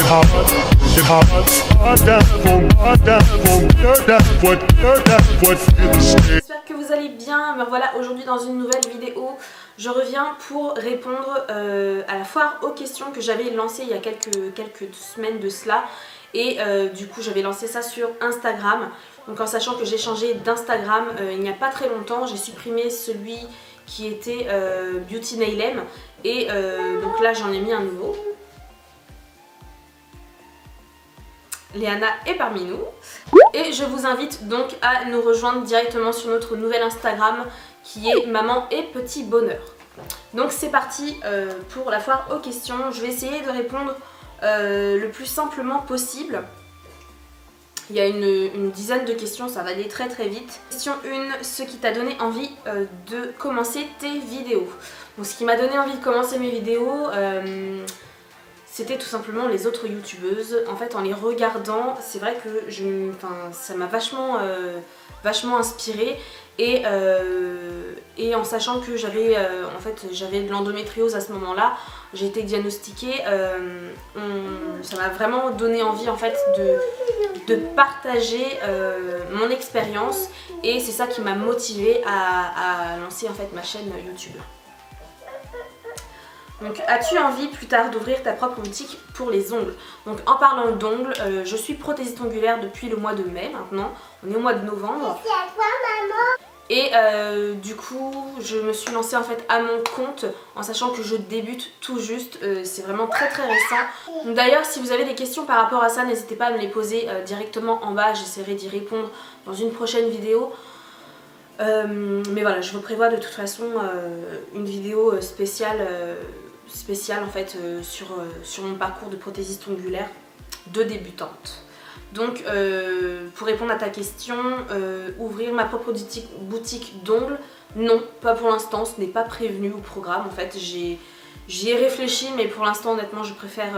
J'espère que vous allez bien. Me voilà aujourd'hui dans une nouvelle vidéo. Je reviens pour répondre à la foire aux questions que j'avais lancée il y a quelques semaines de cela. Et du coup j'avais lancé ça sur Instagram. Donc en sachant que j'ai changé d'Instagram il n'y a pas très longtemps, j'ai supprimé celui qui était Beauty Nailem. Et donc là j'en ai mis un nouveau. Léana est parmi nous. Et je vous invite donc à nous rejoindre directement sur notre nouvel Instagram qui est Maman et Petit Bonheur. Donc c'est parti pour la foire aux questions. Je vais essayer de répondre le plus simplement possible. Il y a une dizaine de questions, ça va aller très très vite. Question 1, ce qui t'a donné envie de commencer tes vidéos. Donc ce qui m'a donné envie de commencer mes vidéos, c'était tout simplement les autres youtubeuses. En fait en les regardant, c'est vrai que ça m'a vachement inspirée. Et en sachant que j'avais de l'endométriose à ce moment-là, j'ai été diagnostiquée, ça m'a vraiment donné envie en fait de partager mon expérience, et c'est ça qui m'a motivée à lancer en fait ma chaîne YouTube. Donc, as-tu envie plus tard d'ouvrir ta propre boutique pour les ongles? Donc en parlant d'ongles, je suis prothésiste ongulaire depuis le mois de mai maintenant. On est au mois de novembre. C'est à toi maman. Et du coup je me suis lancée en fait à mon compte en sachant que je débute tout juste, c'est vraiment très très récent. D'ailleurs si vous avez des questions par rapport à ça, n'hésitez pas à me les poser directement en bas, j'essaierai d'y répondre dans une prochaine vidéo. Mais voilà, je vous prévois de toute façon une vidéo spéciale en fait sur mon parcours de prothésiste ongulaire de débutante. Donc pour répondre à ta question, ouvrir ma propre boutique d'ongles, non, pas pour l'instant, ce n'est pas prévenu au programme. En fait j'y ai réfléchi, mais pour l'instant honnêtement je préfère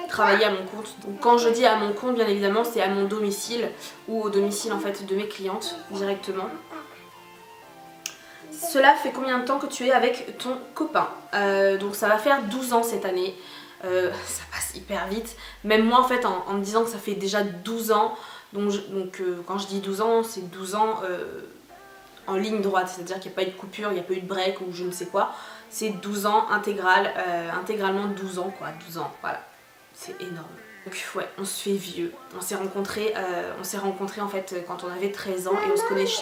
travailler à mon compte. Donc, quand je dis à mon compte, bien évidemment c'est à mon domicile ou au domicile en fait de mes clientes directement. Cela fait combien de temps que tu es avec ton copain? Donc ça va faire 12 ans cette année. Ça passe hyper vite. Même moi en fait en me disant que ça fait déjà 12 ans. Donc quand je dis 12 ans, c'est 12 ans en ligne droite. C'est-à-dire qu'il n'y a pas eu de coupure, il n'y a pas eu de break ou je ne sais quoi. C'est 12 ans intégralement 12 ans quoi. 12 ans, voilà. C'est énorme. Donc ouais, on se fait vieux. On s'est rencontrés en fait quand on avait 13 ans et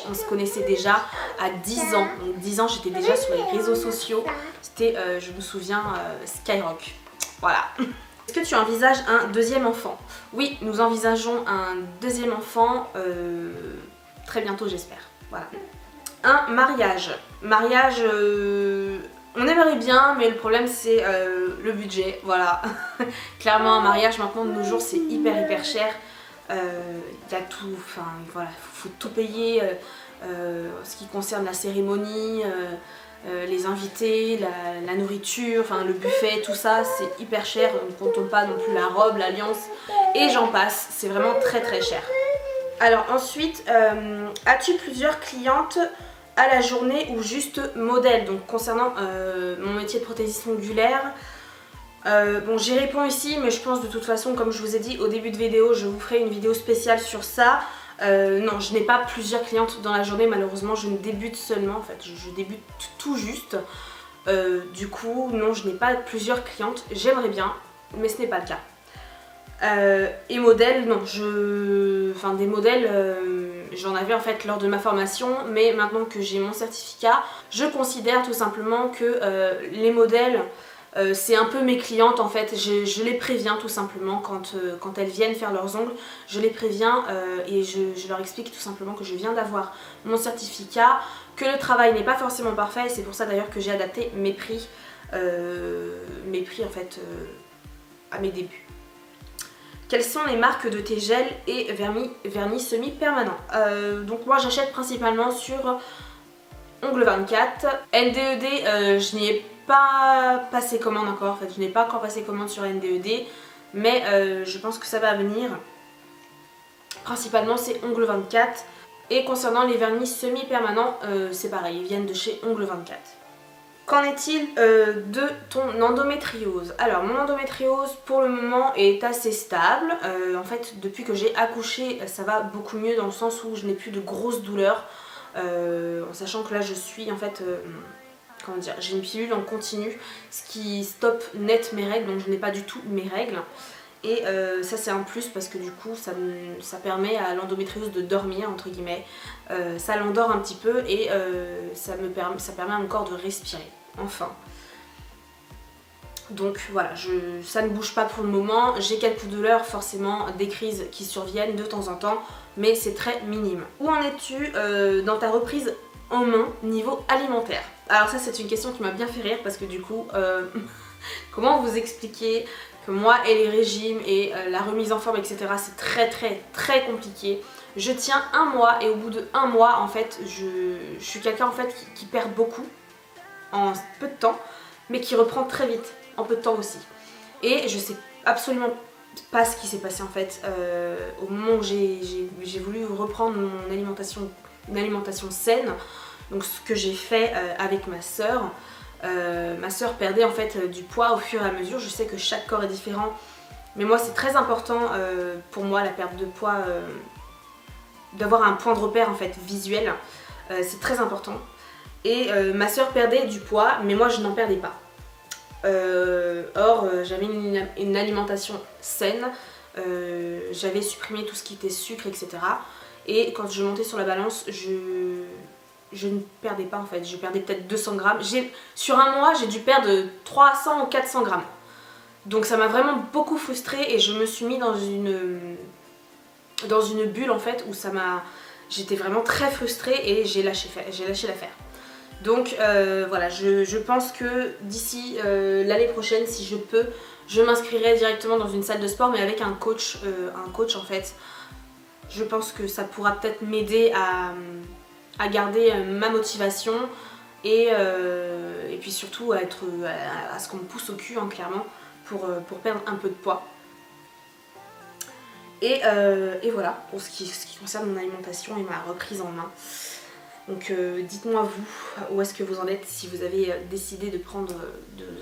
on se connaissait déjà à 10 ans. Donc 10 ans j'étais déjà sur les réseaux sociaux. C'était, je me souviens, Skyrock. Voilà. Est-ce que tu envisages un deuxième enfant? Oui, nous envisageons un deuxième enfant très bientôt j'espère. Voilà. Un mariage. Mariage, on aimerait bien, mais le problème c'est le budget, voilà. Clairement un mariage maintenant de nos jours c'est hyper cher. Il y a tout, enfin voilà, faut tout payer, ce qui concerne la cérémonie, les invités, la nourriture, enfin le buffet, tout ça c'est hyper cher. On ne compte pas non plus la robe, l'alliance et j'en passe, c'est vraiment très cher. Alors ensuite, as-tu plusieurs clientes à la journée ou juste modèle? Donc concernant mon métier de prothésiste ongulaire, bon j'y réponds ici, mais je pense de toute façon comme je vous ai dit au début de vidéo, je vous ferai une vidéo spéciale sur ça. Non, je n'ai pas plusieurs clientes dans la journée, malheureusement je ne débute seulement, en fait je débute tout juste. Du coup non, je n'ai pas plusieurs clientes, j'aimerais bien mais ce n'est pas le cas. Et modèles, non, enfin des modèles, j'en avais en fait lors de ma formation, mais maintenant que j'ai mon certificat, je considère tout simplement que les modèles, c'est un peu mes clientes en fait. Je les préviens tout simplement quand elles viennent faire leurs ongles, je les préviens et je leur explique tout simplement que je viens d'avoir mon certificat, que le travail n'est pas forcément parfait, c'est pour ça d'ailleurs que j'ai adapté mes prix en fait à mes débuts. Quelles sont les marques de tes gels et vernis semi-permanents? Donc moi j'achète principalement sur Ongle24. NDED, je n'y ai pas passé commande encore, en fait je n'ai pas encore passé commande sur NDED, mais je pense que ça va venir. Principalement c'est Ongle24. Et concernant les vernis semi-permanents, c'est pareil, ils viennent de chez Ongle24. Qu'en est-il de ton endométriose? Alors mon endométriose pour le moment est assez stable. En fait depuis que j'ai accouché ça va beaucoup mieux dans le sens où je n'ai plus de grosses douleurs. En sachant que là je suis en fait, comment dire, j'ai une pilule en continu, ce qui stoppe net mes règles, donc je n'ai pas du tout mes règles. Et ça c'est un plus parce que du coup ça permet à l'endométriose de dormir entre guillemets. Ça l'endort un petit peu et ça permet à mon corps de respirer, enfin. Donc voilà, ça ne bouge pas pour le moment, j'ai quelques douleurs forcément, des crises qui surviennent de temps en temps, mais c'est très minime. Où en es-tu dans ta reprise en main niveau alimentaire? Alors ça c'est une question qui m'a bien fait rire parce que du coup, comment vous expliquer que moi et les régimes et la remise en forme etc c'est très compliqué. Je tiens un mois et au bout de un mois en fait je suis quelqu'un en fait qui perd beaucoup en peu de temps mais qui reprend très vite en peu de temps aussi. Et je sais absolument pas ce qui s'est passé en fait au moment où j'ai voulu reprendre mon alimentation, une alimentation saine. Donc ce que j'ai fait avec ma soeur. Ma soeur perdait en fait du poids au fur et à mesure. Je sais que chaque corps est différent, mais moi c'est très important pour moi la perte de poids, d'avoir un point de repère en fait visuel, c'est très important. Et ma soeur perdait du poids, mais moi je n'en perdais pas. Or j'avais une alimentation saine, j'avais supprimé tout ce qui était sucre etc. Et quand je montais sur la balance, je ne perdais pas en fait, je perdais peut-être 200 grammes. Sur un mois, j'ai dû perdre 300 ou 400 grammes. Donc ça m'a vraiment beaucoup frustrée et je me suis mis dans une bulle en fait où j'étais vraiment très frustrée et j'ai lâché l'affaire. Donc voilà, je pense que d'ici l'année prochaine, si je peux, je m'inscrirai directement dans une salle de sport mais avec un coach en fait. Je pense que ça pourra peut-être m'aider à garder ma motivation et puis surtout à ce qu'on me pousse au cul hein, clairement pour perdre un peu de poids. Et voilà pour ce qui concerne mon alimentation et ma reprise en main. Donc dites-moi vous, où est-ce que vous en êtes, si vous avez décidé de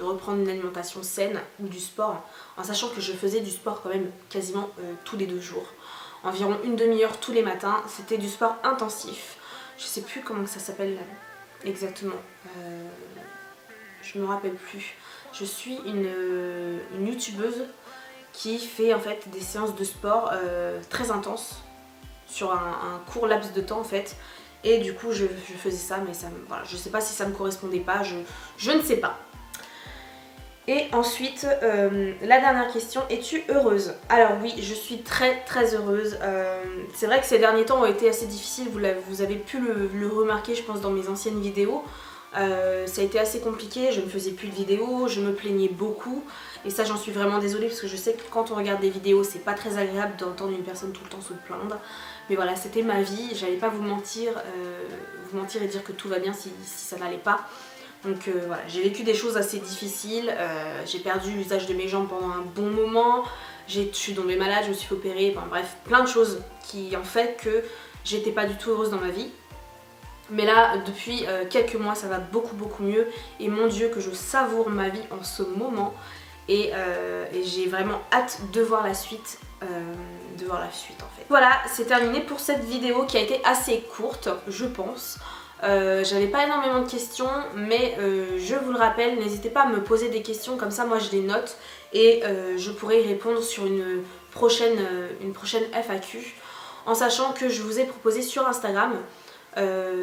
reprendre une alimentation saine ou du sport, en sachant que je faisais du sport quand même quasiment tous les 2 jours. Environ une demi-heure tous les matins, c'était du sport intensif. Je sais plus comment ça s'appelle exactement, je me rappelle plus. Je suis une youtubeuse qui fait en fait des séances de sport très intenses sur un court laps de temps en fait. Et du coup je faisais ça mais voilà, je sais pas si ça me correspondait pas, je ne sais pas. Et ensuite, la dernière question, es-tu heureuse? Alors oui, je suis très heureuse. C'est vrai que ces derniers temps ont été assez difficiles, vous avez pu le remarquer je pense dans mes anciennes vidéos. Ça a été assez compliqué, je ne faisais plus de vidéos, je me plaignais beaucoup. Et ça j'en suis vraiment désolée parce que je sais que quand on regarde des vidéos c'est pas très agréable d'entendre une personne tout le temps se plaindre. Mais voilà, c'était ma vie, j'allais pas vous mentir et dire que tout va bien si ça n'allait pas. Donc voilà, j'ai vécu des choses assez difficiles, j'ai perdu l'usage de mes jambes pendant un bon moment, je suis tombée malade, je me suis fait opérer, enfin bref, plein de choses qui ont fait que j'étais pas du tout heureuse dans ma vie. Mais là, depuis quelques mois, ça va beaucoup mieux et mon Dieu que je savoure ma vie en ce moment et j'ai vraiment hâte de voir la suite. En fait. Voilà, c'est terminé pour cette vidéo qui a été assez courte, je pense. J'avais pas énormément de questions mais je vous le rappelle, n'hésitez pas à me poser des questions comme ça moi je les note et je pourrai y répondre sur une prochaine FAQ, en sachant que je vous ai proposé sur Instagram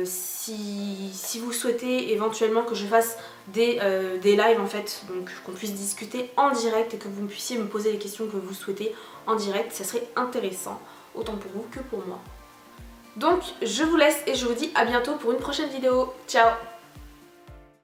si vous souhaitez éventuellement que je fasse des lives en fait, donc qu'on puisse discuter en direct et que vous puissiez me poser les questions que vous souhaitez en direct, ça serait intéressant autant pour vous que pour moi. Donc je vous laisse et je vous dis à bientôt pour une prochaine vidéo. Ciao!